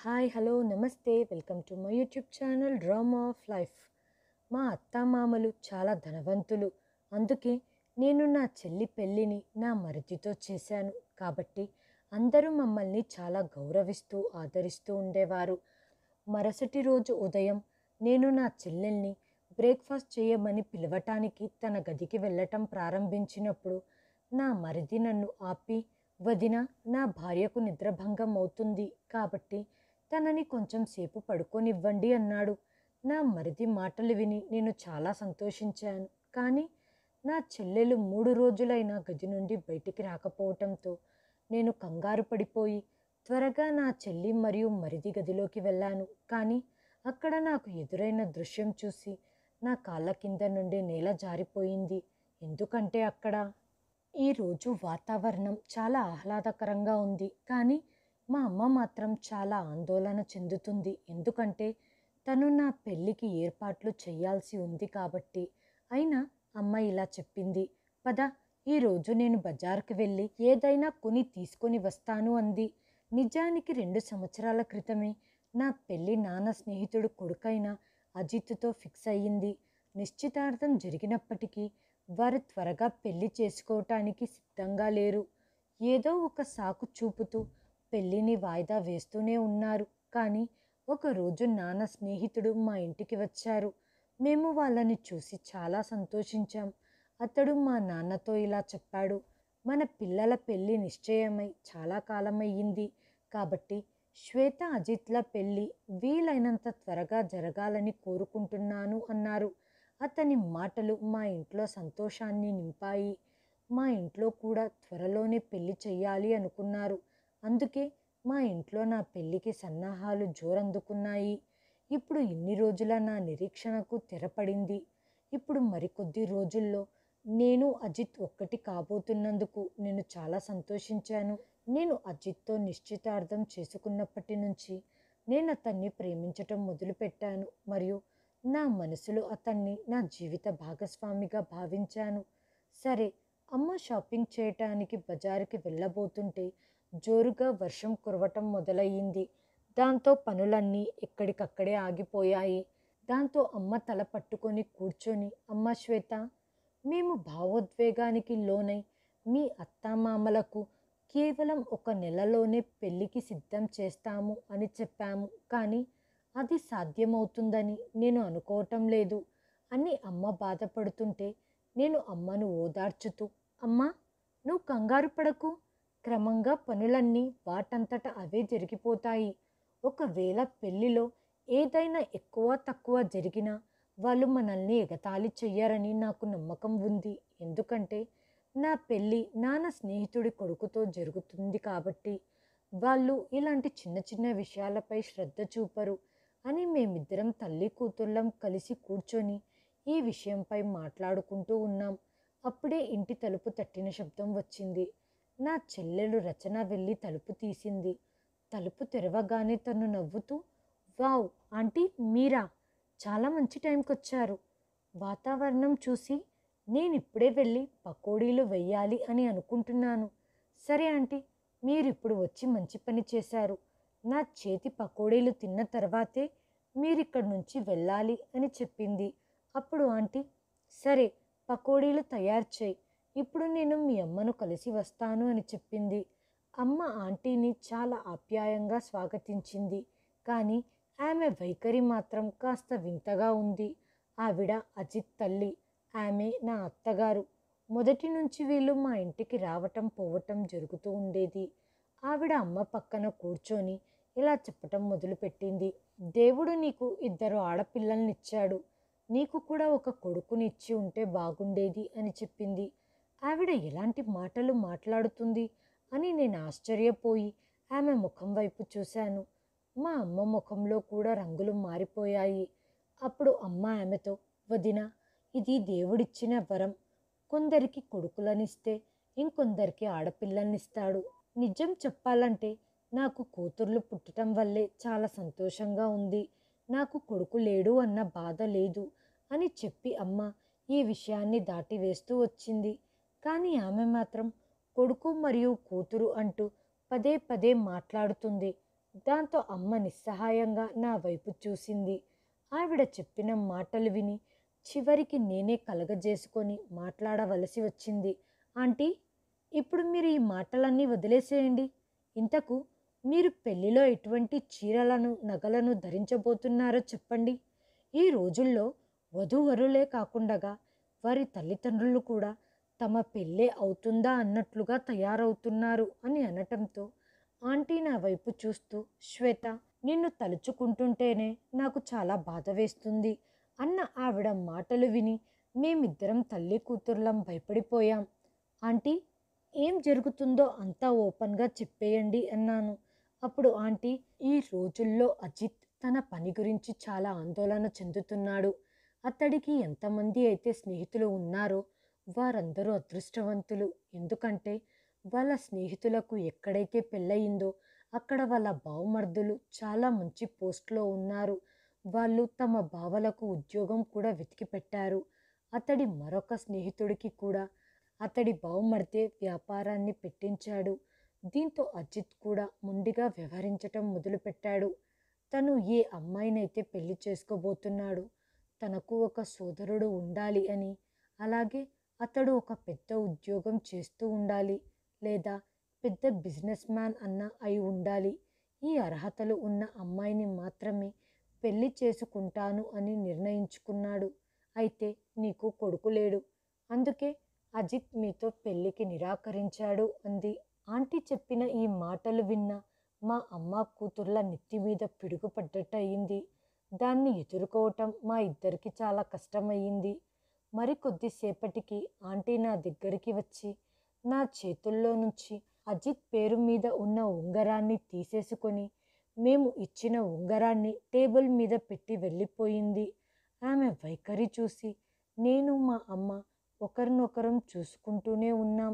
Hi hello నమస్తే welcome to my YouTube channel drama of life. మా అత్తామామలు చాలా ధనవంతులు. అందుకే నేను నా చెల్లి పెళ్ళిని నా మరిదితో చేశాను. కాబట్టి అందరూ మమ్మల్ని చాలా గౌరవిస్తూ ఆదరిస్తూ ఉండేవారు. మరుసటి రోజు ఉదయం నేను నా చెల్లెల్ని బ్రేక్ఫాస్ట్ చేయమని పిలవటానికి తన గదికి వెళ్ళటం ప్రారంభించినప్పుడు నా మరిది నన్ను ఆపి, వదిన, నా భార్యకు నిద్రభంగం అవుతుంది కాబట్టి తనని కొంచెం సేపు పడుకోనివ్వండి అన్నాడు. నా మరిది మాటలు విని నేను చాలా సంతోషించాను. కానీ నా చెల్లెలు 3 రోజులైనా గది నుండి బయటికి రాకపోవటంతో నేను కంగారు పడిపోయి త్వరగా నా చెల్లి మరియు మరిది గదిలోకి వెళ్ళాను. కానీ అక్కడ నాకు ఎదురైన దృశ్యం చూసి నా కాళ్ళ కింద నుండి నేల జారిపోయింది. ఎందుకంటే అక్కడ ఈరోజు వాతావరణం చాలా ఆహ్లాదకరంగా ఉంది. కానీ మా అమ్మ మాత్రం చాలా ఆందోళన చెందుతుంది. ఎందుకంటే తను నా పెళ్ళికి ఏర్పాట్లు చేయాల్సి ఉంది కాబట్టి. అయినా అమ్మ ఇలా చెప్పింది, పద, ఈరోజు నేను బజార్కి వెళ్ళి ఏదైనా కొని తీసుకొని వస్తాను అంది. నిజానికి 2 సంవత్సరాల క్రితమే నా పెళ్ళి నాన్న స్నేహితుడు కొడుకైన అజిత్తో ఫిక్స్ అయ్యింది. నిశ్చితార్థం జరిగినప్పటికీ వారు త్వరగా పెళ్లి చేసుకోవటానికి సిద్ధంగా లేరు. ఏదో ఒక సాకు చూపుతూ పెళ్ళిని వాయిదా వేస్తూనే ఉన్నారు. కానీ ఒకరోజు నాన్న స్నేహితుడు మా ఇంటికి వచ్చారు. మేము వాళ్ళని చూసి చాలా సంతోషించాం. అతడు మా నాన్నతో ఇలా చెప్పాడు, మన పిల్లల పెళ్ళి నిశ్చయమై చాలా కాలమయ్యింది కాబట్టి శ్వేత అజిత్ల పెళ్ళి వీలైనంత త్వరగా జరగాలని కోరుకుంటున్నాను అన్నారు. అతని మాటలు మా ఇంట్లో సంతోషాన్ని నింపాయి. మా ఇంట్లో కూడా త్వరలోనే పెళ్లి చెయ్యాలి అనుకున్నారు. అందుకే మా ఇంట్లో నా పెళ్ళికి సన్నాహాలు జోరందుకున్నాయి. ఇప్పుడు ఇన్ని రోజుల నా నిరీక్షణకు తెరపడింది. ఇప్పుడు మరికొద్ది రోజుల్లో నేను అజిత్ ఒక్కటి కాబోతున్నందుకు నేను చాలా సంతోషించాను. నేను అజిత్తో నిశ్చితార్థం చేసుకున్నప్పటి నుంచి నేను అతన్ని ప్రేమించటం మొదలుపెట్టాను మరియు నా మనసులో అతన్ని నా జీవిత భాగస్వామిగా భావించాను. సరే, అమ్మ షాపింగ్ చేయటానికి బజారుకి వెళ్ళబోతుంటే జోరుగా వర్షం కురవటం మొదలయ్యింది. దాంతో పనులన్నీ ఎక్కడికక్కడే ఆగిపోయాయి. దాంతో అమ్మ తల పట్టుకొని కూర్చొని, అమ్మ శ్వేత, మేము భావోద్వేగానికి లోనై మీ అత్తామామలకు కేవలం 1 నెలలోనే పెళ్ళికి సిద్ధం చేస్తాము అని చెప్పాము. కానీ అది సాధ్యమవుతుందని నేను అనుకోవటం లేదు అని అమ్మ బాధపడుతుంటే నేను అమ్మను ఓదార్చుతూ, అమ్మా, నువ్వు కంగారు పడకు, క్రమంగా పనులన్నీ వాటంతట అవే జరిగిపోతాయి. ఒకవేళ పెళ్ళిలో ఏదైనా ఎక్కువ తక్కువ జరిగినా వాళ్ళు మనల్ని ఎగతాళి చెయ్యరని నాకు నమ్మకం ఉంది. ఎందుకంటే నా పెళ్ళి నాన్న స్నేహితుడి కొడుకుతో జరుగుతుంది కాబట్టి వాళ్ళు ఇలాంటి చిన్న చిన్న విషయాలపై శ్రద్ధ చూపరు అని మేమిద్దరం తల్లి కూతుళ్ళం కలిసి కూర్చొని ఈ విషయంపై మాట్లాడుకుంటూ ఉన్నాం. అప్పుడే ఇంటి తలుపు తట్టిన శబ్దం వచ్చింది. నా చెల్లెలు రచన వెళ్ళి తలుపు తీసింది. తలుపు తెరవగానే తను నవ్వుతూ, వావ్ ఆంటీ, మీరా? చాలా మంచి టైంకి వచ్చారు. వాతావరణం చూసి నేనిప్పుడే వెళ్ళి పకోడీలు వెయ్యాలి అని అనుకుంటున్నాను. సరే ఆంటీ, మీరిప్పుడు వచ్చి మంచి పని చేశారు. నా చేతి పకోడీలు తిన్న తర్వాతే మీరిక్కడి నుంచి వెళ్ళాలి అని చెప్పింది. అప్పుడు ఆంటీ, సరే, పకోడీలు తయారు చేయి, ఇప్పుడు నేను మీ అమ్మను కలిసి వస్తాను అని చెప్పింది. అమ్మ ఆంటీని చాలా ఆప్యాయంగా స్వాగతించింది. కానీ ఆమె వైఖరి మాత్రం కాస్త వింతగా ఉంది. ఆవిడ అజిత్ తల్లి. ఆమె నా అత్తగారు. మొదటి నుంచి వీళ్ళు మా ఇంటికి రావటం పోవటం జరుగుతూ ఉండేది. ఆవిడ అమ్మ పక్కన కూర్చొని ఇలా చెప్పటం మొదలుపెట్టింది, దేవుడు నీకు 2 ఆడపిల్లల్నిచ్చాడు. నీకు కూడా ఒక కొడుకుని ఇచ్చి ఉంటే బాగుండేది అని చెప్పింది. ఆవిడ ఎలాంటి మాటలు మాట్లాడుతుంది అని నేను ఆశ్చర్యపోయి ఆమె ముఖం వైపు చూశాను. మా అమ్మ ముఖంలో కూడా రంగులు మారిపోయాయి. అప్పుడు అమ్మ ఆమెతో, వదిన, ఇది దేవుడిచ్చిన వరం. కొందరికి కొడుకులనిస్తే ఇంకొందరికి ఆడపిల్లల్నిస్తాడు. నిజం చెప్పాలంటే నాకు కూతుర్లు పుట్టడం వల్లే చాలా సంతోషంగా ఉంది. నాకు కొడుకు లేడు అన్న బాధ లేదు అని చెప్పి అమ్మ ఈ విషయాన్ని దాటివేస్తూ వచ్చింది. కానీ ఆమె మాత్రం కొడుకు మరియు కూతురు అంటూ పదే పదే మాట్లాడుతుంది. దాంతో అమ్మ నిస్సహాయంగా నా వైపు చూసింది. ఆవిడ చెప్పిన మాటలు విని చివరికి నేనే కలగజేసుకొని మాట్లాడవలసి వచ్చింది. ఆంటీ, ఇప్పుడు మీరు ఈ మాటలన్నీ వదిలేసేయండి. ఇంతకు మీరు పెళ్లిలో ఎటువంటి చీరలను నగలను ధరించబోతున్నారో చెప్పండి. ఈ రోజుల్లో వధూవరులే కాకుండా వారి తల్లిదండ్రులు కూడా తమ పెళ్ళే అవుతుందా అన్నట్లుగా తయారవుతున్నారు అని అనటంతో ఆంటీ నా వైపు చూస్తూ, శ్వేత, నిన్ను తలుచుకుంటుంటేనే నాకు చాలా బాధ వేస్తుంది అన్న ఆవిడ మాటలు విని మేమిద్దరం తల్లి కూతుర్లం భయపడిపోయాం. ఆంటీ, ఏం జరుగుతుందో అంతా ఓపెన్గా చెప్పేయండి అన్నాను. అప్పుడు ఆంటీ, ఈ రోజుల్లో అజిత్ తన పని గురించి చాలా ఆందోళన చెందుతున్నాడు. అతడికి ఎంతమంది అయితే స్నేహితులు ఉన్నారో వారందరూ అదృష్టవంతులు. ఎందుకంటే వాళ్ళ స్నేహితులకు ఎక్కడైతే పెళ్ళయిందో అక్కడ వాళ్ళ బావమర్దులు చాలా మంచి పోస్ట్లో ఉన్నారు. వాళ్ళు తమ బావలకు ఉద్యోగం కూడా వెతికి పెట్టారు. అతడి మరొక స్నేహితుడికి కూడా అతడి బావమర్దే వ్యాపారాన్ని పెట్టించాడు. దీంతో అజిత్ కూడా మొండిగా వ్యవహరించటం మొదలుపెట్టాడు. తను ఏ అమ్మాయినైతే పెళ్లి చేసుకోబోతున్నాడు తనకు ఒక సోదరుడు ఉండాలి అని, అలాగే అతడు ఒక పెద్ద ఉద్యోగం చేస్తూ ఉండాలి, లేదా పెద్ద బిజినెస్ మ్యాన్ అన్న అయి ఉండాలి. ఈ అర్హతలు ఉన్న అమ్మాయిని మాత్రమే పెళ్లి చేసుకుంటాను అని నిర్ణయించుకున్నాడు. అయితే నీకు కొడుకు లేడు, అందుకే అజిత్ మీతో పెళ్లికి నిరాకరించాడు అంది. ఆంటీ చెప్పిన ఈ మాటలు విన్న మా అమ్మ కూతుర్ల నెత్తి మీద పిడుగుపడ్డట్టు అయింది. దాన్ని ఎదుర్కోవటం మా ఇద్దరికి చాలా కష్టమయ్యింది. మరికొద్దిసేపటికి ఆంటీ నా దగ్గరికి వచ్చి నా చేతుల్లో నుంచి అజిత్ పేరు మీద ఉన్న ఉంగరాన్ని తీసేసుకొని మేము ఇచ్చిన ఉంగరాన్ని టేబుల్ మీద పెట్టి వెళ్ళిపోయింది. ఆమె వైఖరి చూసి నేను మా అమ్మ ఒకరినొకరం చూసుకుంటూనే ఉన్నాం.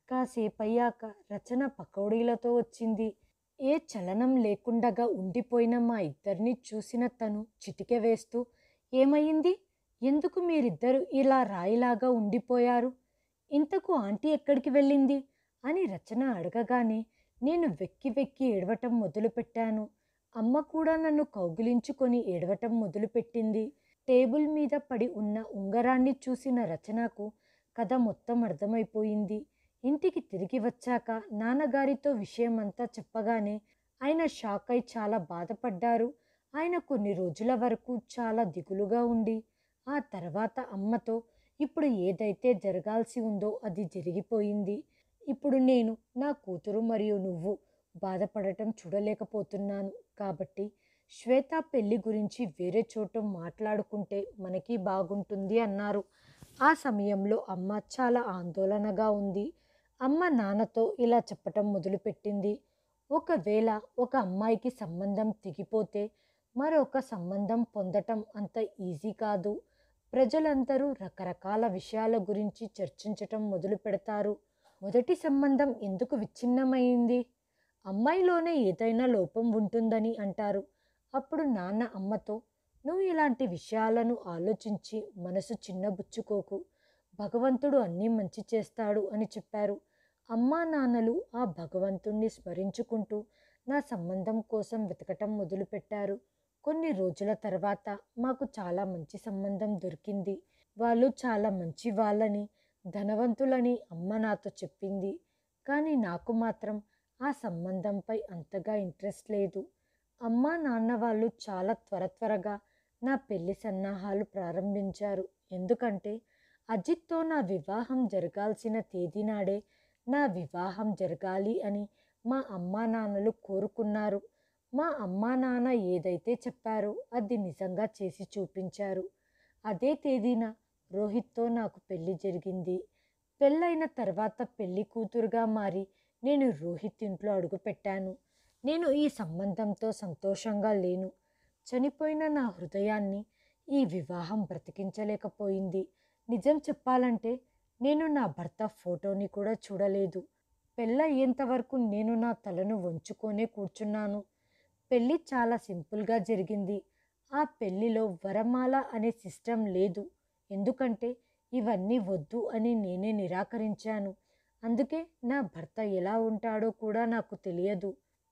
కాసేపయ్యాక రచన పకోడీలతో వచ్చింది. ఏ చలనం లేకుండగా ఉండిపోయిన మా ఇద్దరిని చూసిన తను చిటికె వేస్తూ, ఏమయ్యింది? ఎందుకు మీరిద్దరూ ఇలా రాయిలాగా ఉండిపోయారు? ఇంతకు ఆంటీ ఎక్కడికి వెళ్ళింది అని రచన అడగగానే నేను వెక్కి వెక్కి ఏడవటం మొదలుపెట్టాను. అమ్మ కూడా నన్ను కౌగిలించుకొని ఏడవటం మొదలుపెట్టింది. టేబుల్ మీద పడి ఉన్న ఉంగరాన్ని చూసిన రచనకు కథ మొత్తం అర్థమైపోయింది. ఇంటికి తిరిగి వచ్చాక నాన్నగారితో విషయమంతా చెప్పగానే ఆయన షాక్ అయి చాలా బాధపడ్డారు. ఆయన కొన్ని రోజుల వరకు చాలా దిగులుగా ఉండి ఆ తర్వాత అమ్మతో ఇప్పుడు ఏదైతే జరగాల్సి ఉందో అది జరిగిపోయింది. ఇప్పుడు నేను నా కూతురు మరియు నువ్వు బాధపడటం చూడలేకపోతున్నాను. కాబట్టి శ్వేత పెళ్లి గురించి వేరే చోట మాట్లాడుకుంటే మనకి బాగుంటుంది అన్నారు. ఆ సమయంలో అమ్మ చాలా ఆందోళనగా ఉంది. అమ్మ నాన్నతో ఇలా చెప్పటం మొదలుపెట్టింది. ఒకవేళ ఒక అమ్మాయికి సంబంధం తెగిపోతే మరొక సంబంధం పొందటం అంత ఈజీ కాదు. ప్రజలందరూ రకరకాల విషయాల గురించి చర్చించటం మొదలు పెడతారు. మొదటి సంబంధం ఎందుకు విచ్ఛిన్నమైంది? అమ్మాయిలోనే ఏదైనా లోపం ఉంటుందని అంటారు. అప్పుడు నాన్న అమ్మతో, నువ్వు ఇలాంటి విషయాలను ఆలోచించి మనసు చిన్నబుచ్చుకోకు, భగవంతుడు అన్నీ మంచి చేస్తాడు అని చెప్పారు. అమ్మా నాన్నలు ఆ భగవంతుణ్ణి స్మరించుకుంటూ నా సంబంధం కోసం వెతకటం మొదలుపెట్టారు. కొన్ని రోజుల తర్వాత మాకు చాలా మంచి సంబంధం దొరికింది. వాళ్ళు చాలా మంచి వాళ్ళని, ధనవంతులని అమ్మ నాతో చెప్పింది. కానీ నాకు మాత్రం ఆ సంబంధంపై అంతగా ఇంట్రెస్ట్ లేదు. అమ్మ నాన్న వాళ్ళు చాలా త్వరగా నా పెళ్లి సన్నాహాలు ప్రారంభించారు. ఎందుకంటే అజిత్తో నా వివాహం జరగాల్సిన తేదీ నాడే నా వివాహం జరగాలి అని మా అమ్మా నాన్నలు కోరుకున్నారు. మా అమ్మా నాన్న ఏదైతే చెప్పారో అది నిజంగా చేసి చూపించారు. అదే తేదీన రోహిత్తో నాకు పెళ్లి జరిగింది. పెళ్ళైన తర్వాత పెళ్లి కూతురుగా మారి నేను రోహిత్ ఇంట్లో అడుగుపెట్టాను. నేను ఈ సంబంధంతో సంతోషంగా లేను. చనిపోయిన నా హృదయాన్ని ఈ వివాహం బ్రతికించలేకపోయింది. నిజం చెప్పాలంటే నేను నా భర్త ఫోటోని కూడా చూడలేదు. పెళ్ళయ్యేంత వరకు నేను నా తలను వంచుకొనే కూర్చున్నాను. పెళ్ళి చాలా సింపుల్గా జరిగింది. ఆ పెళ్ళిలో వరమాల అనే సిస్టమ్ లేదు. ఎందుకంటే ఇవన్నీ వద్దు అని నేనే నిరాకరించాను. అందుకే నా భర్త ఎలా ఉంటాడో కూడా నాకు తెలియదు.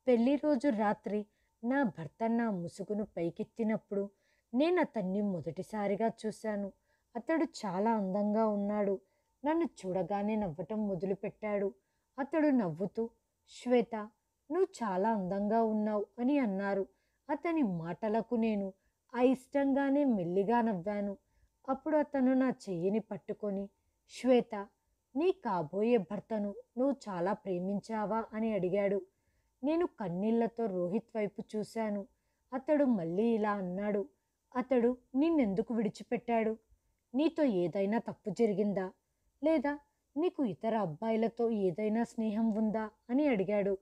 పెళ్లి రోజు రాత్రి నా భర్త నా ముసుగును పైకెత్తినప్పుడు నేను అతన్ని మొదటిసారిగా చూశాను. అతడు చాలా అందంగా ఉన్నాడు. నన్ను చూడగానే నవ్వటం మొదలుపెట్టాడు. అతడు నవ్వుతూ, శ్వేత, నువ్వు చాలా అందంగా ఉన్నావు అని అన్నారు. అతని మాటలకు నేను అయిష్టంగానే మెల్లిగా నవ్వాను. అప్పుడు అతను నా చెయ్యిని పట్టుకొని, శ్వేత, నీ కాబోయే భర్తను నువ్వు చాలా ప్రేమించావా అని అడిగాడు. నేను కన్నీళ్లతో రోహిత్ వైపు చూశాను. అతడు మళ్ళీ ఇలా అన్నాడు, అతడు నిన్నెందుకు విడిచిపెట్టాడు? నీతో ఏదైనా తప్పు జరిగిందా? లేదా నీకు ఇతర అబ్బాయిలతో ఏదైనా స్నేహం ఉందా అని అడిగాడు.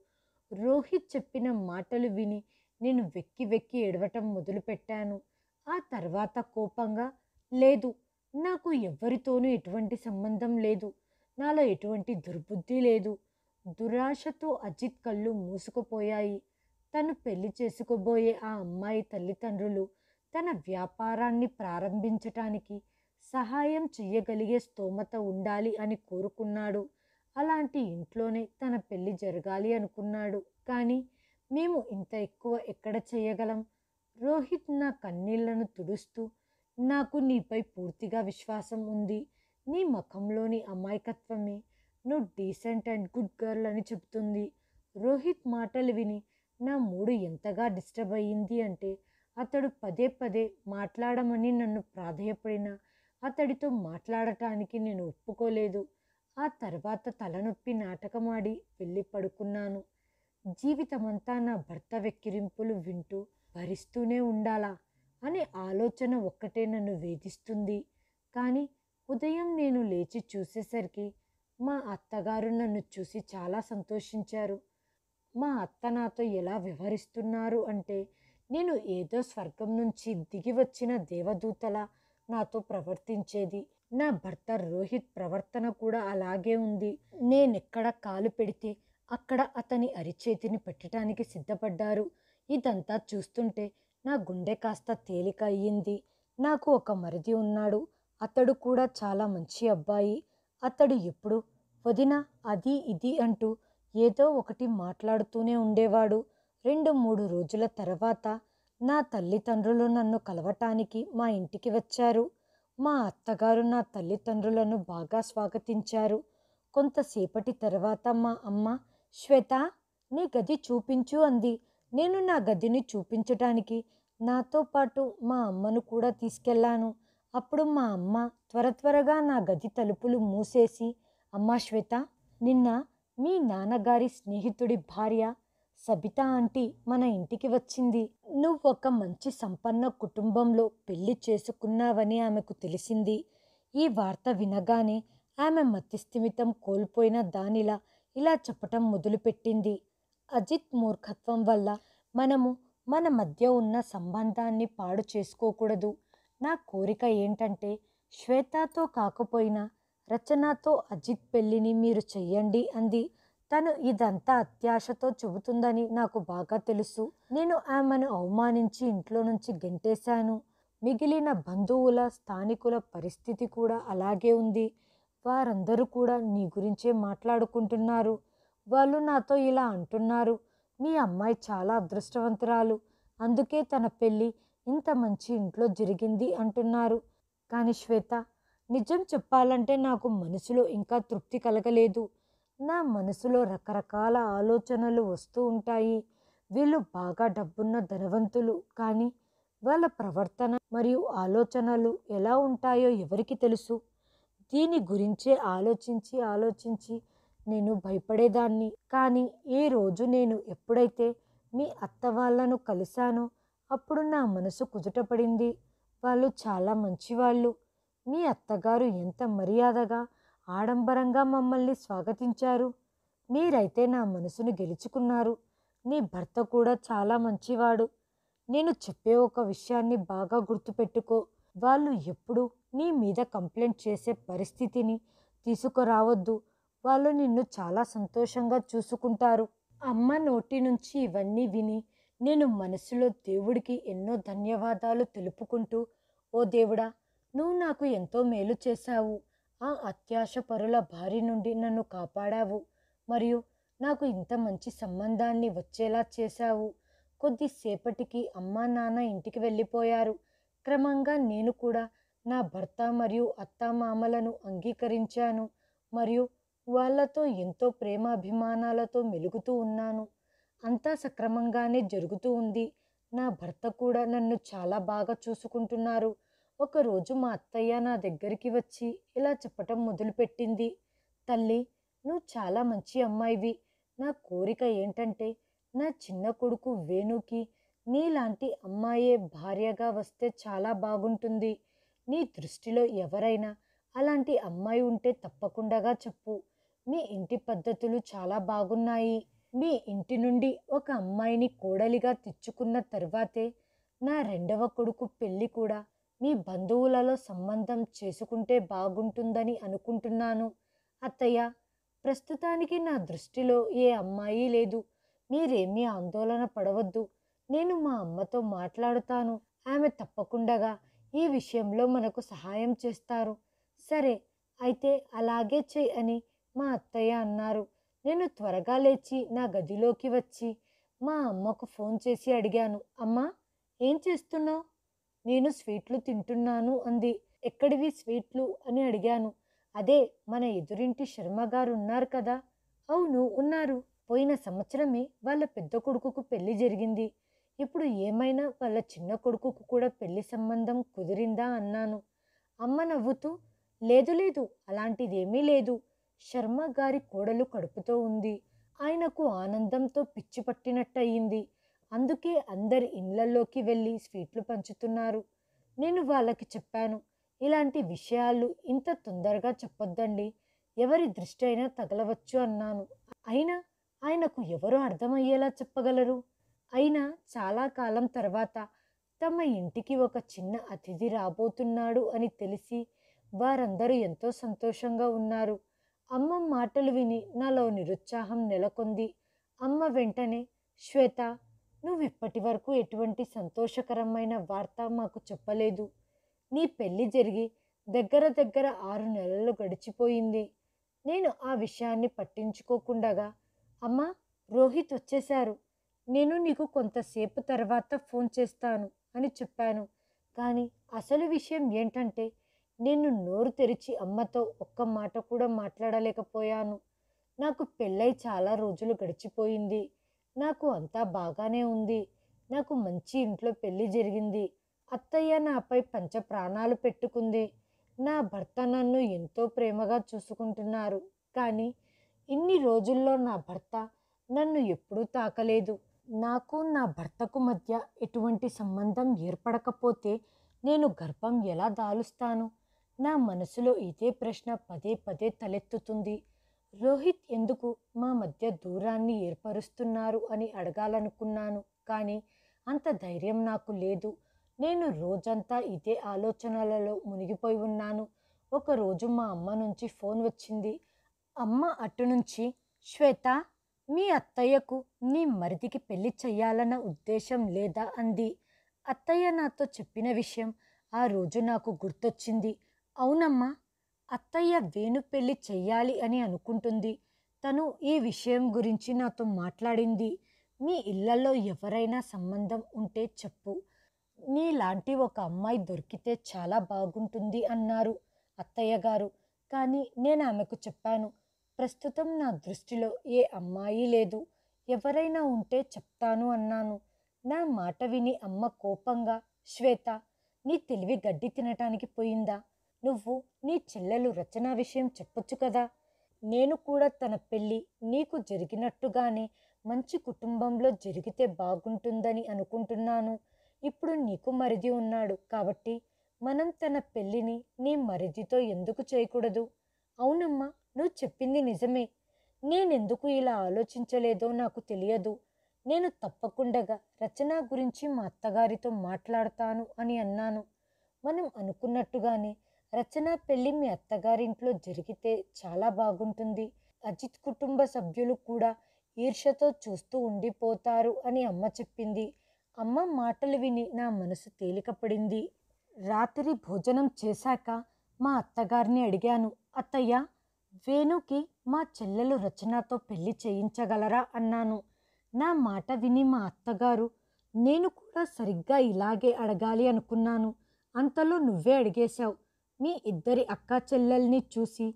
రోహిత్ చెప్పిన మాటలు విని నేను వెక్కి వెక్కి ఏడవటం మొదలుపెట్టాను. ఆ తర్వాత కోపంగా, లేదు, నాకు ఎవ్వరితోనూ ఎటువంటి సంబంధం లేదు. నాలో ఎటువంటి దుర్బుద్ధి లేదు. దురాశతో అజిత్ కళ్ళు మూసుకుపోయాయి. తను పెళ్లి చేసుకోబోయే ఆ అమ్మాయి తల్లిదండ్రులు తన వ్యాపారాన్ని ప్రారంభించటానికి సహాయం చెయ్యగలిగే స్తోమత ఉండాలి అని కోరుకున్నాడు. అలాంటి ఇంట్లోనే తన పెళ్లి జరగాలి అనుకున్నాడు. కానీ మేము ఇంత ఎక్కువ ఎక్కడ చేయగలం? రోహిత్ నా కన్నీళ్లను తుడుస్తూ, నాకు నీపై పూర్తిగా విశ్వాసం ఉంది. నీ ముఖంలోని అమాయకత్వమే నువ్వు డీసెంట్ అండ్ గుడ్ గర్ల్ అని చెబుతుంది. రోహిత్ మాటలు విని నా మూడు ఎంతగా డిస్టర్బ్ అయ్యింది అంటే, అతడు పదే పదే మాట్లాడమని నన్ను ప్రాధేయపడినా అతడితో మాట్లాడటానికి నేను ఒప్పుకోలేదు. ఆ తర్వాత తలనొప్పి నాటకమాడి వెళ్ళి పడుకున్నాను. జీవితమంతా నా భర్త వెక్కిరింపులు వింటూ భరిస్తూనే ఉండాలా అనే ఆలోచన ఒక్కటే నన్ను వేధిస్తుంది. కానీ ఉదయం నేను లేచి చూసేసరికి మా అత్తగారు నన్ను చూసి చాలా సంతోషించారు. మా అత్త నాతో ఎలా వ్యవహరిస్తున్నారు అంటే, నేను ఏదో స్వర్గం నుంచి దిగి వచ్చిన దేవదూతలా నాతో ప్రవర్తించేది. నా భర్త రోహిత్ ప్రవర్తన కూడా అలాగే ఉంది. నేనెక్కడ కాలు పెడితే అక్కడ అతని అరిచేతిని పెట్టడానికి సిద్ధపడ్డారు. ఇదంతా చూస్తుంటే నా గుండె కాస్త తేలిక అయ్యింది. నాకు ఒక మరిది ఉన్నాడు. అతడు కూడా చాలా మంచి అబ్బాయి. అతడు ఎప్పుడు వదిన అది ఇది అంటూ ఏదో ఒకటి మాట్లాడుతూనే ఉండేవాడు. 2-3 రోజుల తర్వాత నా తల్లిదండ్రులు నన్ను కలవటానికి మా ఇంటికి వచ్చారు. మా అత్తగారు నా తల్లిదండ్రులను బాగా స్వాగతించారు. కొంతసేపటి తర్వాత మా అమ్మ, శ్వేత, నీ గది చూపించు అంది. నేను నా గదిని చూపించటానికి నాతో పాటు మా అమ్మను కూడా తీసుకెళ్ళాను. అప్పుడు మా అమ్మ త్వరగా నా గది తలుపులు మూసేసి, అమ్మా శ్వేత, నిన్న మీ నాన్నగారి స్నేహితుడి భార్య సబితా ఆంటీ మన ఇంటికి వచ్చింది. నువ్వు ఒక మంచి సంపన్న కుటుంబంలో పెళ్లి చేసుకున్నావని ఆమెకు తెలిసింది. ఈ వార్త వినగానే ఆమె మతిస్థిమితం కోల్పోయిన దానిలా ఇలా చెప్పటం మొదలుపెట్టింది. అజిత్ మూర్ఖత్వం వల్ల మనము మన మధ్య ఉన్న సంబంధాన్ని పాడు చేసుకోకూడదు. నా కోరిక ఏంటంటే, శ్వేతతో కాకపోయినా రచనతో అజిత్ పెళ్లిని మీరు చెయ్యండి అంది. తను ఇదంతా అత్యాశతో చెబుతుందని నాకు బాగా తెలుసు. నేను ఆమెను అవమానించి ఇంట్లో నుంచి గెంటేశాను. మిగిలిన బంధువుల, స్థానికుల పరిస్థితి కూడా అలాగే ఉంది. వారందరూ కూడా నీ గురించే మాట్లాడుకుంటున్నారు. వాళ్ళు నాతో ఇలా అంటున్నారు, మీ అమ్మాయి చాలా అదృష్టవంతురాలు, అందుకే తన పెళ్ళి ఇంత మంచి ఇంట్లో జరిగింది అంటున్నారు. కానీ శ్వేత, నిజం చెప్పాలంటే నాకు మనసులో ఇంకా తృప్తి కలగలేదు. నా మనసులో రకరకాల ఆలోచనలు వస్తూ ఉంటాయి. వీళ్ళు బాగా డబ్బున్న ధనవంతులు, కానీ వాళ్ళ ప్రవర్తన మరియు ఆలోచనలు ఎలా ఉంటాయో ఎవరికి తెలుసు? దీని గురించే ఆలోచించి నేను భయపడేదాన్ని. కానీ ఈరోజు నేను ఎప్పుడైతే మీ అత్త వాళ్ళను కలిశానో అప్పుడు నా మనసు కుదుటపడింది. వాళ్ళు చాలా మంచివాళ్ళు. మీ అత్తగారు ఎంత మర్యాదగా, ఆడంబరంగా మమ్మల్ని స్వాగతించారు. మీరైతే నా మనసును గెలుచుకున్నారు. నీ భర్త కూడా చాలా మంచివాడు. నేను చెప్పే ఒక విషయాన్ని బాగా గుర్తుపెట్టుకో. వాళ్ళు ఎప్పుడు నీ మీద కంప్లైంట్ చేసే పరిస్థితిని తీసుకురావద్దు. వాళ్ళు నిన్ను చాలా సంతోషంగా చూసుకుంటారు. అమ్మ నోటి నుంచి ఇవన్నీ విని నేను మనసులో దేవుడికి ఎన్నో ధన్యవాదాలు తెలుపుకుంటూ, ఓ దేవుడా, నువ్వు నాకు ఎంతో మేలు చేశావు. ఆ అత్యాశ పరుల బారి నుండి నన్ను కాపాడావు. మరియు నాకు ఇంత మంచి సంబంధాన్ని వచ్చేలా చేశావు. కొద్దిసేపటికి అమ్మా నాన్న ఇంటికి వెళ్ళిపోయారు. క్రమంగా నేను కూడా నా భర్త మరియు అత్తామామలను అంగీకరించాను మరియు వాళ్ళతో ఎంతో ప్రేమాభిమానాలతో మెలుగుతూ ఉన్నాను. అంతా సక్రమంగానే జరుగుతూ ఉంది. నా భర్త కూడా నన్ను చాలా బాగా చూసుకుంటున్నారు. ఒకరోజు మా అత్తయ్య నా దగ్గరికి వచ్చి ఇలా చెప్పటం మొదలుపెట్టింది. తల్లి, నువ్వు చాలా మంచి అమ్మాయివి. నా కోరిక ఏంటంటే నా చిన్న కొడుకు వేణుకి నీలాంటి అమ్మాయే భార్యగా వస్తే చాలా బాగుంటుంది. నీ దృష్టిలో ఎవరైనా అలాంటి అమ్మాయి ఉంటే తప్పకుండా చెప్పు. మీ ఇంటి పద్ధతులు చాలా బాగున్నాయి. మీ ఇంటి నుండి ఒక అమ్మాయిని కోడలిగా తెచ్చుకున్న తర్వాతే నా రెండవ కొడుకు పెళ్ళి కూడా మీ బంధువులలో సంబంధం చేసుకుంటే బాగుంటుందని అనుకుంటున్నాను. అత్తయ్య, ప్రస్తుతానికి నా దృష్టిలో ఏ అమ్మాయి లేదు. మీరేమీ ఆందోళన పడవద్దు. నేను మా అమ్మతో మాట్లాడుతాను. ఆమె తప్పకుండా ఈ విషయంలో మనకు సహాయం చేస్తారు. సరే, అయితే అలాగే చెయ్యి అని మా అత్తయ్య అన్నారు. నేను త్వరగా లేచి నా గదిలోకి వచ్చి మా అమ్మకు ఫోన్ చేసి అడిగాను, అమ్మా, ఏం చేస్తున్నావు? నేను స్వీట్లు తింటున్నాను అంది. ఎక్కడివి స్వీట్లు అని అడిగాను. అదే మన ఎదురింటి శర్మగారు ఉన్నారు కదా. అవును, ఉన్నారు. పోయిన సంవత్సరమే వాళ్ళ పెద్ద కొడుకుకు పెళ్లి జరిగింది. ఇప్పుడు ఏమైనా వాళ్ళ చిన్న కొడుకుకు కూడా పెళ్లి సంబంధం కుదిరిందా అన్నాను. అమ్మ నవ్వుతూ, లేదు లేదు, అలాంటిదేమీ లేదు. శర్మ గారి కోడలు కడుపుతో ఉంది. ఆయనకు ఆనందంతో పిచ్చి పట్టినట్టయింది. అందుకే అందరి ఇళ్లలోకి వెళ్ళి స్వీట్లు పంచుతున్నారు. నేను వాళ్ళకి చెప్పాను, ఇలాంటి విషయాలు ఇంత తొందరగా చెప్పొద్దండి. ఎవరి దృష్టి అయినా తగలవచ్చు అన్నాను. అయినా ఆయనకు ఎవరు అర్థమయ్యేలా చెప్పగలరు? అయినా చాలా కాలం తర్వాత తమ ఇంటికి ఒక చిన్న అతిథి రాబోతున్నాడు అని తెలిసి వారందరూ ఎంతో సంతోషంగా ఉన్నారు. అమ్మ మాటలు విని నాలో నిరుత్సాహం నెలకొంది. అమ్మ వెంటనే, శ్వేత, నువ్వు ఇప్పటి వరకు ఎటువంటి సంతోషకరమైన వార్త మాకు చెప్పలేదు. నీ పెళ్లి జరిగి దగ్గర దగ్గర 6 నెలలు గడిచిపోయింది. నేను ఆ విషయాన్ని పట్టించుకోకుండగా, అమ్మా, రోహిత్ వచ్చేశారు. నేను నీకు కొంతసేపు తర్వాత ఫోన్ చేస్తాను అని చెప్పాను. కానీ అసలు విషయం ఏంటంటే నేను నోరు తెరిచి అమ్మతో ఒక్క మాట కూడా మాట్లాడలేకపోయాను. నాకు పెళ్ళై చాలా రోజులు గడిచిపోయింది. నాకు అంతా బాగానే ఉంది. నాకు మంచి ఇంట్లో పెళ్లి జరిగింది. అత్తయ్య నాపై పంచ ప్రాణాలు పెట్టుకుంది. నా భర్త నన్ను ఎంతో ప్రేమగా చూసుకుంటున్నారు. కానీ ఇన్ని రోజుల్లో నా భర్త నన్ను ఎప్పుడూ తాకలేదు. నాకు నా భర్తకు మధ్య ఎటువంటి సంబంధం ఏర్పడకపోతే నేను గర్భం ఎలా దాలుస్తాను? నా మనసులో ఇదే ప్రశ్న పదే పదే తలెత్తుతుంది. రోహిత్ ఎందుకు మా మధ్య దూరాన్ని ఏర్పరుస్తున్నారు అని అడగాలనుకున్నాను. కానీ అంత ధైర్యం నాకు లేదు. నేను రోజంతా ఇదే ఆలోచనలలో మునిగిపోయి ఉన్నాను. ఒకరోజు మా అమ్మ నుంచి ఫోన్ వచ్చింది. అమ్మ అటు నుంచి, శ్వేత, మీ అత్తయ్యకు నీ మరిదికి పెళ్లి చెయ్యాలన్న ఉద్దేశం లేదా అంది. అత్తయ్య నాతో చెప్పిన విషయం ఆ రోజు నాకు గుర్తొచ్చింది. అవునమ్మా, అత్తయ్య వేణు పెళ్లి చెయ్యాలి అని అనుకుంటుంది. తను ఈ విషయం గురించి నాతో మాట్లాడింది. మీ ఇళ్లలో ఎవరైనా సంబంధం ఉంటే చెప్పు. నీలాంటి ఒక అమ్మాయి దొరికితే చాలా బాగుంటుంది అన్నారు అత్తయ్య గారు. కానీ నేను ఆమెకు చెప్పాను, ప్రస్తుతం నా దృష్టిలో ఏ అమ్మాయి లేదు. ఎవరైనా ఉంటే చెప్తాను అన్నాను. నా మాట విని అమ్మ కోపంగా, శ్వేత, నీ తెలివి గడ్డి తినటానికి పోయిందా? నువ్వు నీ చెల్లెలు రచన విషయం చెప్పొచ్చు కదా. నేను కూడా తన పెళ్ళి నీకు జరిగినట్టుగానే మంచి కుటుంబంలో జరిగితే బాగుంటుందని అనుకుంటున్నాను. ఇప్పుడు నీకు మరిది ఉన్నాడు కాబట్టి మనం తన పెళ్ళిని నీ మరిదితో ఎందుకు చేయకూడదు? అవునమ్మా, నువ్వు చెప్పింది నిజమే. నేనెందుకు ఇలా ఆలోచించలేదో నాకు తెలియదు. నేను తప్పకుండా రచన గురించి మా అత్తగారితో మాట్లాడతాను అని అన్నాను. మనం అనుకున్నట్టుగానే రచన పెళ్ళి మీ అత్తగారింట్లో జరిగితే చాలా బాగుంటుంది. అజిత్ కుటుంబ సభ్యులు కూడా ఈర్ష్యతో చూస్తూ ఉండిపోతారు అని అమ్మ చెప్పింది. అమ్మ మాటలు విని నా మనసు తేలికపడింది. రాత్రి భోజనం చేశాక మా అత్తగారిని అడిగాను, అత్తయ్య, వేణుకి మా చెల్లెలు రచనతో పెళ్లి చేయించగలరా అన్నాను. నా మాట విని మా అత్తగారు, నేను కూడా సరిగ్గా ఇలాగే అడగాలి అనుకున్నాను. అంతలో నువ్వే అడిగేశావు. మీ ఇద్దరి అక్కా చెల్లెల్ని చూసి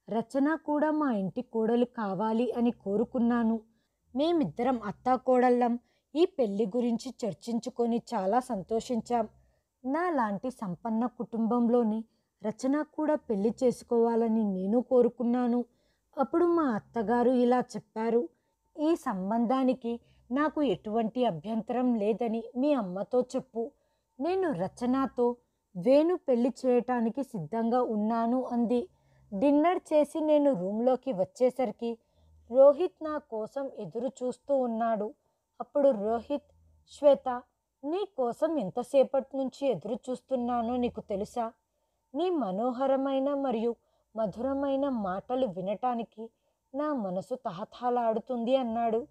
రచన కూడా మా ఇంటి కోడలు కావాలి అని కోరుకున్నాను. మేమిద్దరం అత్తాకోడళ్ళం ఈ పెళ్లి గురించి చర్చించుకొని చాలా సంతోషించాం. నా లాంటి సంపన్న కుటుంబంలోని రచన కూడా పెళ్లి చేసుకోవాలని నేను కోరుకున్నాను. అప్పుడు మా అత్తగారు ఇలా చెప్పారు. ఈ సంబంధానికి నాకు ఎటువంటి అభ్యంతరం లేదని మీ అమ్మతో చెప్పు. నేను రచనతో వేణు పెళ్లి చేయటానికి సిద్ధంగా ఉన్నాను అంది. డిన్నర్ చేసి నేను రూమ్లోకి వచ్చేసరికి రోహిత్ నా కోసం ఎదురు చూస్తూ ఉన్నాడు. అప్పుడు రోహిత్, శ్వేత, నీ కోసం ఎంతసేపటి నుంచి ఎదురు చూస్తున్నానో నీకు తెలుసా? నీ మనోహరమైన మరియు మధురమైన మాటలు వినటానికి నా మనసు తహతహలాడుతుంది అన్నాడు.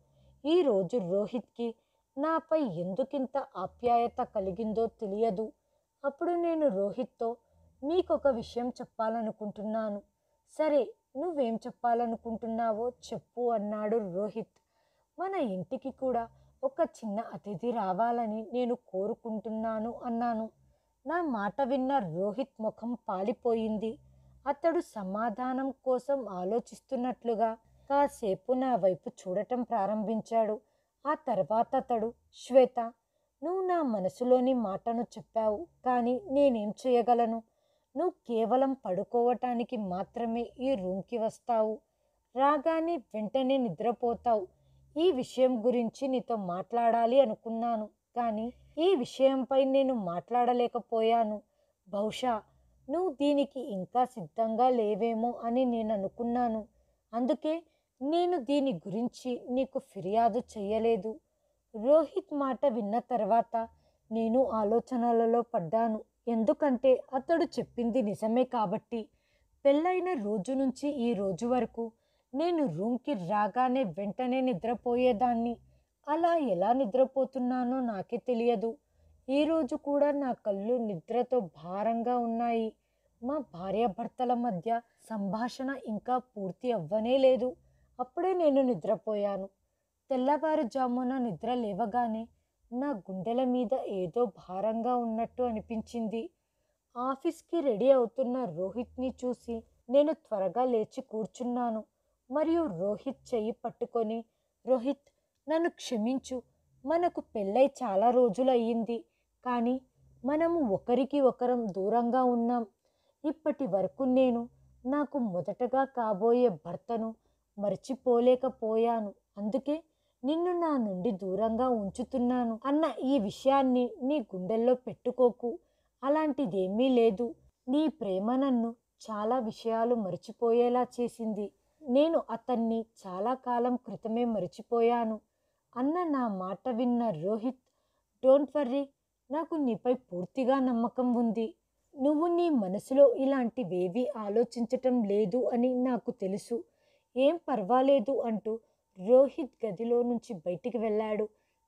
ఈరోజు రోహిత్కి నాపై ఎందుకింత ఆప్యాయత కలిగిందో తెలియదు. అప్పుడు నేను రోహిత్తో, మీకొక విషయం చెప్పాలనుకుంటున్నాను. సరే, నువ్వేం చెప్పాలనుకుంటున్నావో చెప్పు అన్నాడు రోహిత్. మన ఇంటికి కూడా ఒక చిన్న అతిథి రావాలని నేను కోరుకుంటున్నాను అన్నాను. నా మాట విన్న రోహిత్ ముఖం పాలిపోయింది. అతడు సమాధానం కోసం ఆలోచిస్తున్నట్లుగా కాసేపు నా వైపు చూడటం ప్రారంభించాడు. ఆ తర్వాత అతడు, శ్వేత, నువ్వు నా మనసులోని మాటను చెప్పావు, కానీ నేనేం చేయగలను? నువ్వు కేవలం పడుకోవటానికి మాత్రమే ఈ రూమ్కి వస్తావు. రాగానే వెంటనే నిద్రపోతావు. ఈ విషయం గురించి నీతో మాట్లాడాలి అనుకున్నాను, కానీ ఈ విషయంపై నేను మాట్లాడలేకపోయాను. బహుశా నువ్వు దీనికి ఇంకా సిద్ధంగా లేవేమో అని నేను అనుకున్నాను. అందుకే నేను దీని గురించి నీకు ఫిర్యాదు చెయ్యలేదు. రోహిత్ మాట విన్న తర్వాత నేను ఆలోచనలలో పడ్డాను. ఎందుకంటే అతడు చెప్పింది నిజమే కాబట్టి. పెళ్ళైన రోజు నుంచి ఈ రోజు వరకు నేను రూమ్కి రాగానే వెంటనే నిద్రపోయేదాన్ని. అలా ఎలా నిద్రపోతున్నానో నాకే తెలియదు. ఈరోజు కూడా నా కళ్ళు నిద్రతో భారంగా ఉన్నాయి. మా భార్యాభర్తల మధ్య సంభాషణ ఇంకా పూర్తి అవ్వనే లేదు. అప్పుడే నేను నిద్రపోయాను. తెల్లవారుజామున నిద్ర లేవగానే నా గుండెల మీద ఏదో భారంగా ఉన్నట్టు అనిపించింది. ఆఫీస్కి రెడీ అవుతున్న రోహిత్ని చూసి నేను త్వరగా లేచి కూర్చున్నాను మరియు రోహిత్ చెయ్యి పట్టుకొని, రోహిత్, నన్ను క్షమించు. మనకు పెళ్ళై చాలా రోజులు అయ్యింది, కానీ మనము ఒకరికి ఒకరం దూరంగా ఉన్నాం. ఇప్పటి వరకు నేను నాకు మొదటగా కాబోయే భర్తను మర్చిపోలేకపోయాను. అందుకే నిన్ను నా నుండి దూరంగా ఉంచుతున్నాను అన్న ఈ విషయాన్ని నీ గుండెల్లో పెట్టుకోకు. అలాంటిదేమీ లేదు. నీ ప్రేమ నన్ను చాలా విషయాలు మర్చిపోయేలా చేసింది. నేను అతన్ని చాలా కాలం క్రితమే మర్చిపోయాను అన్న నా మాట విన్న రోహిత్, డోంట్ వర్రీ, నాకు నీపై పూర్తిగా నమ్మకం ఉంది. నువ్వు నీ మనసులో ఇలాంటివేవీ ఆలోచించటం లేదు అని నాకు తెలుసు. ఏం పర్వాలేదు అంటూ రోహిత్ గదిలో నుంచి బయటికి వెళ్ళాడు.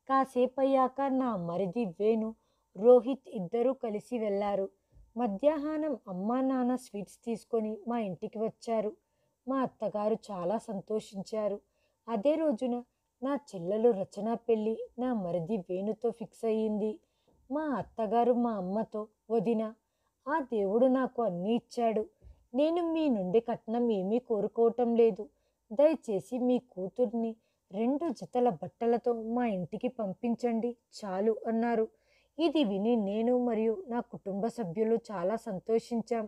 కాసేపయ్యాక నా మరిది వేణు, రోహిత్ ఇద్దరూ కలిసి వెళ్ళారు. మధ్యాహ్నం అమ్మా నాన్న స్వీట్స్ తీసుకొని మా ఇంటికి వచ్చారు. మా అత్తగారు చాలా సంతోషించారు. అదే రోజున నా చెల్లెలు రచన పెళ్ళి నా మరిది వేణుతో ఫిక్స్ అయ్యింది. మా అత్తగారు మా అమ్మతో, వదిన, ఆ దేవుడు నాకు అన్నీ ఇచ్చాడు. నేను మీ నుండి కట్నం ఏమీ కోరుకోవటం లేదు. దయచేసి మీ కూతుర్ని 2 జతల బట్టలతో మా ఇంటికి పంపించండి చాలు అన్నారు. ఇది విని నేను మరియు నా కుటుంబ సభ్యులు చాలా సంతోషించాం.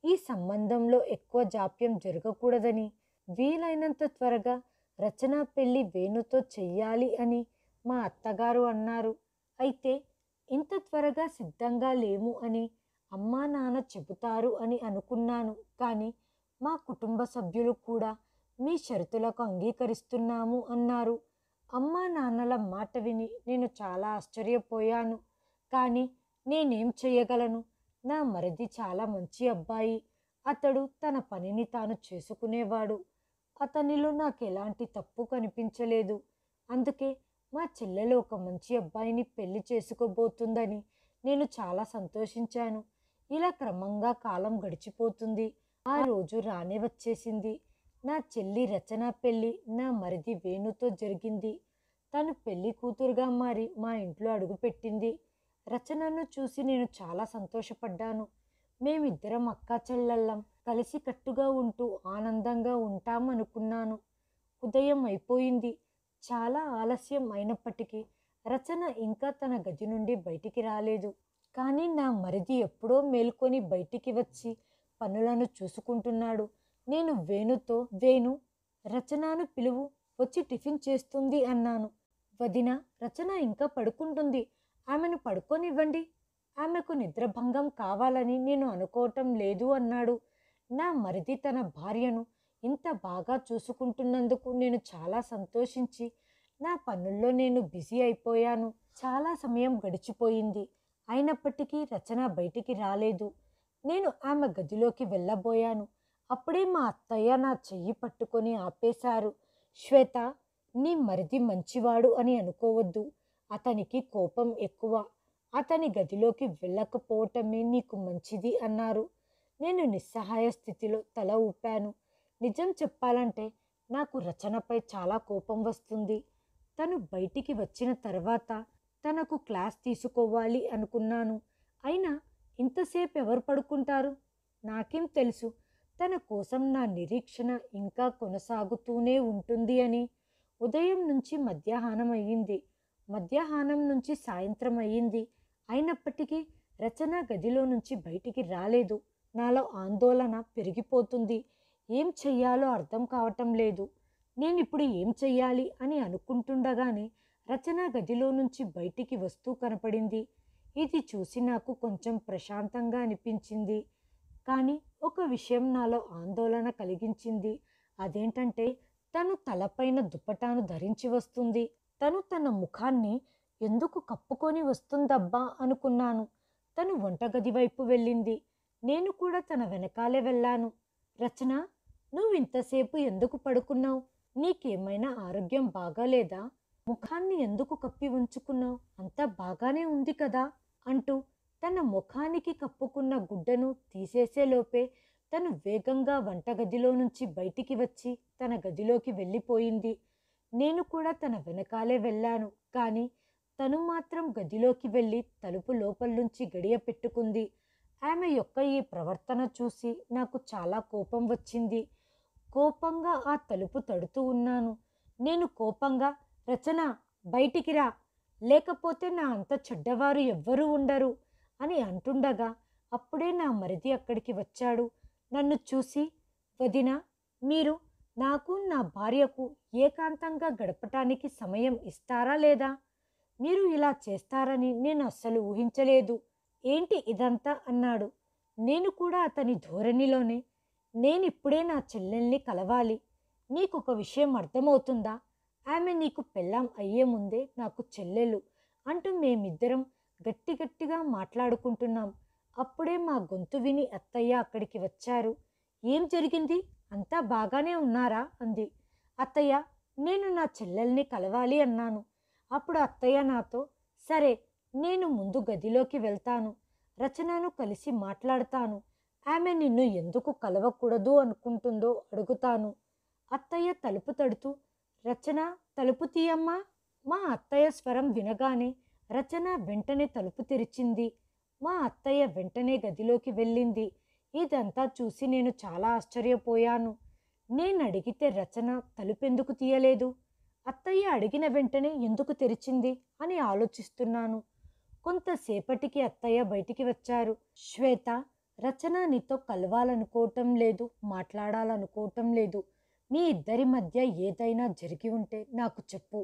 ఈ సంబంధంలో ఎక్కువ జాప్యం జరగకూడదని, వీలైనంత త్వరగా రచన పెళ్లి వేణుతో చెయ్యాలి అని మా అత్తగారు అన్నారు. అయితే ఇంత త్వరగా సిద్ధంగా లేము అని అమ్మా నాన్న చెబుతారు అని అనుకున్నాను, కానీ మా కుటుంబ సభ్యులు కూడా మీ షరతులకు అంగీకరిస్తున్నాము అన్నారు. అమ్మా నాన్నల మాట విని నేను చాలా ఆశ్చర్యపోయాను. కానీ నేనేం చేయగలను? నా మరిది చాలా మంచి అబ్బాయి. అతడు తన పనిని తాను చేసుకునేవాడు. అతనిలో నాకు ఎలాంటి తప్పు కనిపించలేదు. అందుకే మా చెల్లెలు ఒక మంచి అబ్బాయిని పెళ్లి చేసుకోబోతుందని నేను చాలా సంతోషించాను. ఇలా క్రమంగా కాలం గడిచిపోతుంది. ఆ రోజు రానే వచ్చేసింది. నా చెల్లి రచన పెళ్ళి నా మరిది వేణుతో జరిగింది. తను పెళ్లి కూతురుగా మారి మా ఇంట్లో అడుగుపెట్టింది. రచనను చూసి నేను చాలా సంతోషపడ్డాను. మేమిద్దరం అక్కా చెల్లెళ్ళం కలిసికట్టుగా ఉంటూ ఆనందంగా ఉంటామనుకున్నాను. ఉదయం అయిపోయింది. చాలా ఆలస్యం అయినప్పటికీ రచన ఇంకా తన గది నుండి బయటికి రాలేదు. కానీ నా మరిది ఎప్పుడో మేల్కొని బయటికి వచ్చి పనులను చూసుకుంటున్నాడు. నేను వేణుతో, వేణు, రచనను పిలువు, వచ్చి టిఫిన్ చేస్తుంది అన్నాను. వదిన, రచన ఇంకా పడుకుంటుంది, ఆమెను పడుకోనివ్వండి, ఆమెకు నిద్రభంగం కావాలని నేను అనుకోవటం లేదు అన్నాడు. నా మరిది తన భార్యను ఇంత బాగా చూసుకుంటున్నందుకు నేను చాలా సంతోషించి నా పనుల్లో నేను బిజీ అయిపోయాను. చాలా సమయం గడిచిపోయింది. అయినప్పటికీ రచన బయటికి రాలేదు. నేను ఆమె గదిలోకి వెళ్ళబోయాను. అప్పుడే మా అత్తయ్య నా చెయ్యి పట్టుకొని ఆపేశారు. శ్వేత, నీ మరిది మంచివాడు అని అనుకోవద్దు. అతనికి కోపం ఎక్కువ. అతని గదిలోకి వెళ్ళకపోవటమే నీకు మంచిది అన్నారు. నేను నిస్సహాయ స్థితిలో తల ఊపాను. నిజం చెప్పాలంటే నాకు రచనపై చాలా కోపం వస్తుంది. తను బయటికి వచ్చిన తర్వాత తనకు క్లాస్ తీసుకోవాలి అనుకున్నాను. అయినా ఇంతసేపు ఎవరు పడుకుంటారు? నాకేం తెలుసు తన కోసం నా నిరీక్షణ ఇంకా కొనసాగుతూనే ఉంటుంది అని. ఉదయం నుంచి మధ్యాహ్నం అయ్యింది. మధ్యాహ్నం నుంచి సాయంత్రం అయ్యింది. అయినప్పటికీ రచన గదిలో నుంచి బయటికి రాలేదు. నాలో ఆందోళన పెరిగిపోతుంది. ఏం చెయ్యాలో అర్థం కావటం లేదు. నేనిప్పుడు ఏం చెయ్యాలి అని అనుకుంటుండగానే రచన గదిలో నుంచి బయటికి వస్తూ కనపడింది. ఇది చూసి నాకు కొంచెం ప్రశాంతంగా అనిపించింది. కానీ ఒక విషయం నాలో ఆందోళన కలిగించింది. అదేంటంటే తను తలపైన దుప్పటాను ధరించి వస్తుంది. తను తన ముఖాన్ని ఎందుకు కప్పుకొని వస్తుందబ్బా అనుకున్నాను. తను వంటగది వైపు వెళ్ళింది. నేను కూడా తన వెనకాలే వెళ్ళాను. రచన, నువ్వు ఇంతసేపు ఎందుకు పడుకున్నావు? నీకేమైనా ఆరోగ్యం బాగాలేదా? ముఖాన్ని ఎందుకు కప్పి ఉంచుకున్నావు? అంతా బాగానే ఉంది కదా అంటూ తన ముఖానికి కప్పుకున్న గుడ్డను తీసేసేలోపే తను వేగంగా వంటగదిలో నుంచి బయటికి వచ్చి తన గదిలోకి వెళ్ళిపోయింది. నేను కూడా తన వెనకాలే వెళ్ళాను. కానీ తను మాత్రం గదిలోకి వెళ్ళి తలుపు లోపల నుంచి గడియ పెట్టుకుంది. ఆమె యొక్క ఈ ప్రవర్తన చూసి నాకు చాలా కోపం వచ్చింది. కోపంగా ఆ తలుపు తడుతూ ఉన్నాను. నేను కోపంగా, రచన, బయటికి రా, లేకపోతే నా అంత చెడ్డవారు ఎవ్వరూ ఉండరు అని అంటుండగా అప్పుడే నా మరిది అక్కడికి వచ్చాడు. నన్ను చూసి, వదిన, మీరు నాకు నా భార్యకు ఏకాంతంగా గడపటానికి సమయం ఇస్తారా లేదా? మీరు ఇలా చేస్తారని నేను అస్సలు ఊహించలేదు. ఏంటి ఇదంతా అన్నాడు. నేను కూడా అతని ధోరణిలోనే, నేనిప్పుడే నా చెల్లెల్ని కలవాలి. నీకొక విషయం అర్థమవుతుందా? ఆమె నీకు పెళ్ళాం అయ్యే ముందే నాకు చెల్లెలు అంటూ మేమిద్దరం గట్టి గట్టిగా మాట్లాడుకుంటున్నాం. అప్పుడే మా గొంతు విని అత్తయ్య అక్కడికి వచ్చారు. ఏం జరిగింది? అంతా బాగానే ఉన్నారా అంది. అత్తయ్య, నేను నా చెల్లెల్ని కలవాలి అన్నాను. అప్పుడు అత్తయ్య నాతో, సరే, నేను ముందు గదిలోకి వెళ్తాను, రచనను కలిసి మాట్లాడతాను, ఆమె నిన్ను ఎందుకు కలవకూడదు అనుకుంటుందో అడుగుతాను. అత్తయ్య తలుపు తడుతూ, రచన, తలుపు తీయమ్మా. మా అత్తయ్య స్వరం వినగానే రచన వెంటనే తలుపు తెరిచింది. మా అత్తయ్య వెంటనే గదిలోకి వెళ్ళింది. ఇదంతా చూసి నేను చాలా ఆశ్చర్యపోయాను. నేను అడిగితే రచన తలుపెందుకు తీయలేదు? అత్తయ్య అడిగిన వెంటనే ఎందుకు తెరిచింది అని ఆలోచిస్తున్నాను. కొంతసేపటికి అత్తయ్య బయటికి వచ్చారు. శ్వేత, రచన నీతో కలవాలనుకోవటం లేదు, మాట్లాడాలనుకోవటం లేదు. మీ ఇద్దరి మధ్య ఏదైనా జరిగి ఉంటే నాకు చెప్పు.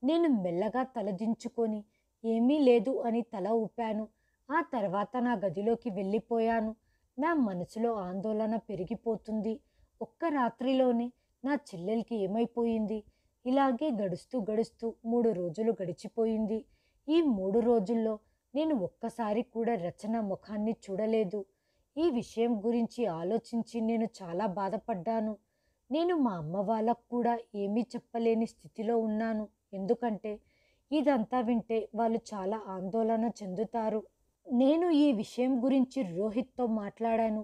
నేను మెల్లగా తలదించుకొని ఏమీ లేదు అని తల ఊపాను. ఆ తర్వాత నా గదిలోకి వెళ్ళిపోయాను. నా మనసులో ఆందోళన పెరిగిపోతుంది. ఒక్క రాత్రిలోనే నా చెల్లెలకి ఏమైపోయింది? ఇలాగే గడుస్తూ గడుస్తూ 3 రోజులు గడిచిపోయింది. ఈ 3 రోజుల్లో నేను ఒక్కసారి కూడా రచన ముఖాన్ని చూడలేదు. ఈ విషయం గురించి ఆలోచించి నేను చాలా బాధపడ్డాను. నేను మా అమ్మ వాళ్ళకు కూడా ఏమీ చెప్పలేని స్థితిలో ఉన్నాను. ఎందుకంటే ఇదంతా వింటే వాళ్ళు చాలా ఆందోళన చెందుతారు. నేను ఈ విషయం గురించి రోహిత్తో మాట్లాడాను.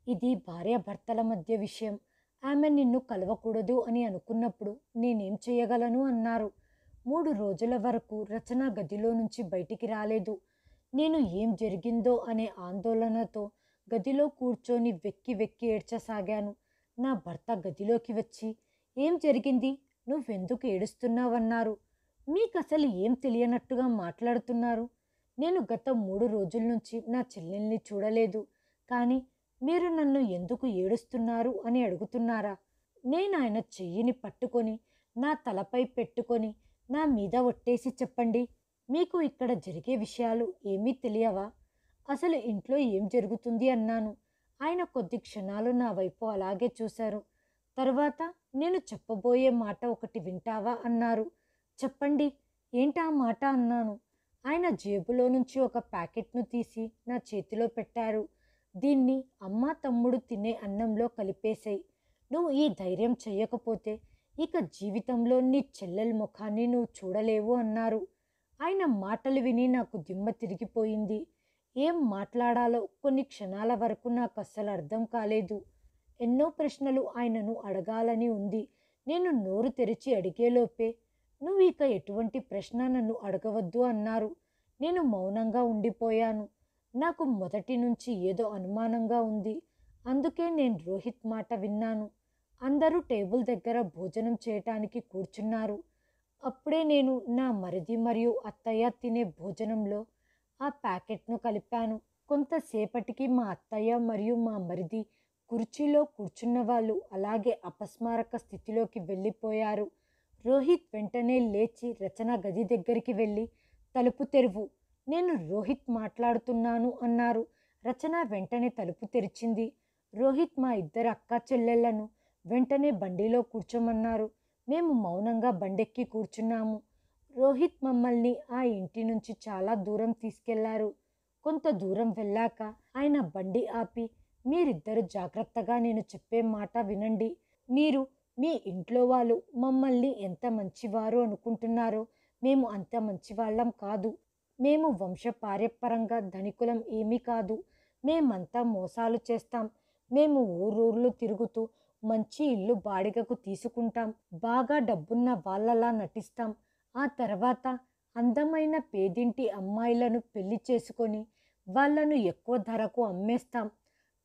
ఇది భార్యాభర్తల మధ్య విషయం. ఆమె నిన్ను కలవకూడదు అని అనుకున్నప్పుడు నేనేం చేయగలను అన్నారు. 3 రోజుల వరకు రచన గదిలో నుంచి బయటికి రాలేదు. నేను ఏం జరిగిందో అనే ఆందోళనతో గదిలో కూర్చొని వెక్కి వెక్కి ఏడ్చసాగాను. నా భర్త గదిలోకి వచ్చి, "ఏం జరిగింది? నువ్వెందుకు ఏడుస్తున్నావన్నారు? మీకసలు ఏం తెలియనట్టుగా మాట్లాడుతున్నారు. నేను గత 3 రోజుల నుంచి నా చెల్లెల్ని చూడలేదు. కానీ మీరు నన్ను ఎందుకు ఏడుస్తున్నారు అని అడుగుతున్నారా?" నేనాయన చెయ్యిని పట్టుకొని నా తలపై పెట్టుకొని నా మీద ఒట్టేసి చెప్పండి. మీకు ఇక్కడ జరిగే విషయాలు ఏమీ తెలియవా? అసలు ఇంట్లో ఏం జరుగుతుంది అన్నాను. ఆయన కొద్ది క్షణాలు నా వైపు అలాగే చూశారు. తర్వాత నేను చెప్పబోయే మాట ఒకటి వింటావా అన్నారు. చెప్పండి, ఏంటా మాట అన్నాను. ఆయన జేబులో నుంచి ఒక ప్యాకెట్ను తీసి నా చేతిలో పెట్టారు. దీన్ని అమ్మ తమ్ముడు తినే అన్నంలో కలిపేశాయి. నువ్వు ఈ ధైర్యం చెయ్యకపోతే ఇక జీవితంలో నీ చెల్లెల ముఖాన్ని నువ్వు చూడలేవు అన్నారు. ఆయన మాటలు విని నాకు దిమ్మ తిరిగిపోయింది. ఏం మాట్లాడాలో కొన్ని క్షణాల వరకు నాకు అస్సలు అర్థం కాలేదు. ఎన్నో ప్రశ్నలు ఆయనను అడగాలని ఉంది. నేను నోరు తెరిచి అడిగేలోపే, "నువ్వు ఇక ఎటువంటి ప్రశ్న నన్ను అడగవద్దు" అన్నారు. నేను మౌనంగా ఉండిపోయాను. నాకు మొదటి నుంచి ఏదో అనుమానంగా ఉంది. అందుకే నేను రోహిత్ మాట విన్నాను. అందరూ టేబుల్ దగ్గర భోజనం చేయటానికి కూర్చున్నారు. అప్పుడే నేను నా మరిది మరియు అత్తయ్య తినే భోజనంలో ఆ ప్యాకెట్ను కలిపాను. కొంతసేపటికి మా అత్తయ్య మరియు మా మరిది కుర్చీలో కూర్చున్న వాళ్ళు అలాగే అపస్మారక స్థితిలోకి వెళ్ళిపోయారు. రోహిత్ వెంటనే లేచి రచన గది దగ్గరికి వెళ్ళి, "తలుపు తెరువు, నేను రోహిత్ మాట్లాడుతున్నాను" అన్నారు. రచన వెంటనే తలుపు తెరిచింది. రోహిత్ మా ఇద్దరు అక్కా చెల్లెళ్లను వెంటనే బండిలో కూర్చోమన్నారు. మేము మౌనంగా బండెక్కి కూర్చున్నాము. రోహిత్ మమ్మల్ని ఆ ఇంటి నుంచి చాలా దూరం తీసుకెళ్లారు. కొంత దూరం వెళ్ళాక ఆయన బండి ఆపి, "మీరిద్దరు జాగ్రత్తగా నేను చెప్పే మాట వినండి. మీరు మీ ఇంట్లో వాళ్ళు మమ్మల్ని ఎంత మంచివారు అనుకుంటున్నారో మేము అంత మంచివాళ్ళం కాదు. మేము వంశపార్యపరంగా ధనికులం ఏమీ కాదు. మేమంతా మోసాలు చేస్తాం. మేము ఊరూర్లు తిరుగుతూ మంచి ఇల్లు బాడిగకు తీసుకుంటాం. బాగా డబ్బున్న వాళ్ళలా నటిస్తాం. ఆ తర్వాత అందమైన పేదింటి అమ్మాయిలను పెళ్లి చేసుకొని వాళ్ళను ఎక్కువ ధరకు అమ్మేస్తాం.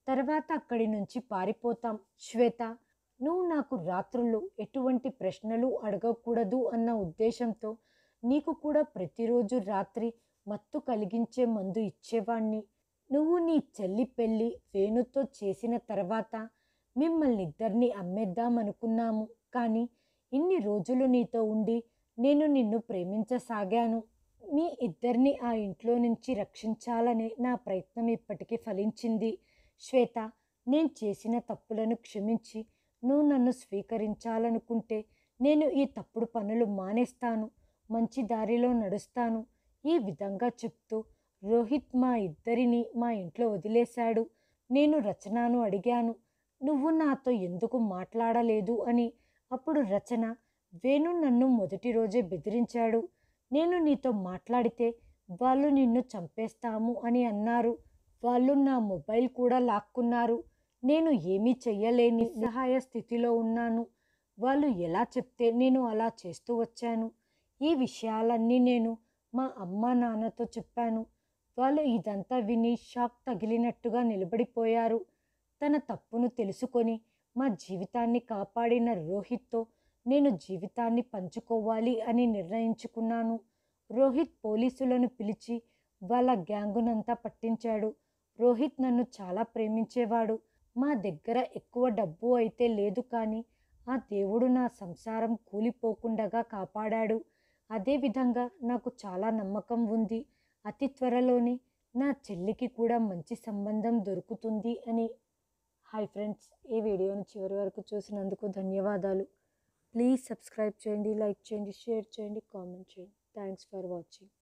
తర్వాత అక్కడి నుంచి పారిపోతాం. శ్వేత, నువ్వు నాకు రాత్రుళ్ళు ఎటువంటి ప్రశ్నలు అడగకూడదు అన్న ఉద్దేశంతో నీకు కూడా ప్రతిరోజు రాత్రి మత్తు కలిగించే మందు ఇచ్చేవాణ్ణి. నువ్వు నీ చెల్లి పెళ్ళి వేణుతో చేసిన తర్వాత మిమ్మల్ని ఇద్దరిని అమ్మేద్దామనుకున్నాము. కానీ ఇన్ని రోజులు నీతో ఉండి నేను నిన్ను ప్రేమించసాగాను. మీ ఇద్దరిని ఆ ఇంట్లో నుంచి రక్షించాలనే నా ప్రయత్నం ఇప్పటికీ ఫలించింది. శ్వేత, నేను చేసిన తప్పులను క్షమించి నువ్వు నన్ను స్వీకరించాలనుకుంటే నేను ఈ తప్పుడు పనులు మానేస్తాను. మంచి దారిలో నడుస్తాను." ఈ విధంగా చెప్తూ రోహిత్ మా ఇద్దరిని మా ఇంట్లో వదిలేశాడు. నేను రచనను అడిగాను, "నువ్వు నాతో ఎందుకు మాట్లాడలేదు" అని. అప్పుడు రచన, "వేణు నన్ను మొదటి రోజే బెదిరించాడు. నేను నీతో మాట్లాడితే వాళ్ళు నిన్ను చంపేస్తాము అని అన్నారు. వాళ్ళు నా మొబైల్ కూడా లాక్కున్నారు. నేను ఏమీ చెయ్యలేని నిస్సహాయ స్థితిలో ఉన్నాను. వాళ్ళు ఎలా చెప్తే నేను అలా చేస్తూ వచ్చాను. ఈ విషయాలన్నీ నేను మా అమ్మా నాన్నతో చెప్పాను. వాళ్ళు ఇదంతా విని షాక్ తగిలినట్టుగా నిలబడిపోయారు. తన తప్పును తెలుసుకొని మా జీవితాన్ని కాపాడిన రోహిత్తో నేను జీవితాన్ని పంచుకోవాలి అని నిర్ణయించుకున్నాను. రోహిత్ పోలీసులను పిలిచి వాళ్ళ గ్యాంగునంతా పట్టించాడు. రోహిత్ నన్ను చాలా ప్రేమించేవాడు. మా దగ్గర ఎక్కువ డబ్బు అయితే లేదు, కానీ ఆ దేవుడు నా సంసారం కూలిపోకుండగా కాపాడాడు. అదేవిధంగా నాకు చాలా నమ్మకం ఉంది, అతి త్వరలోనే నా చెల్లికి కూడా మంచి సంబంధం దొరుకుతుంది అని. హాయ్ ఫ్రెండ్స్, ఈ వీడియోని చివరి వరకు చూసినందుకు ధన్యవాదాలు. ప్లీజ్ సబ్స్క్రైబ్ చేయండి, లైక్ చేయండి, షేర్ చేయండి, కామెంట్ చేయండి. Thanks for watching.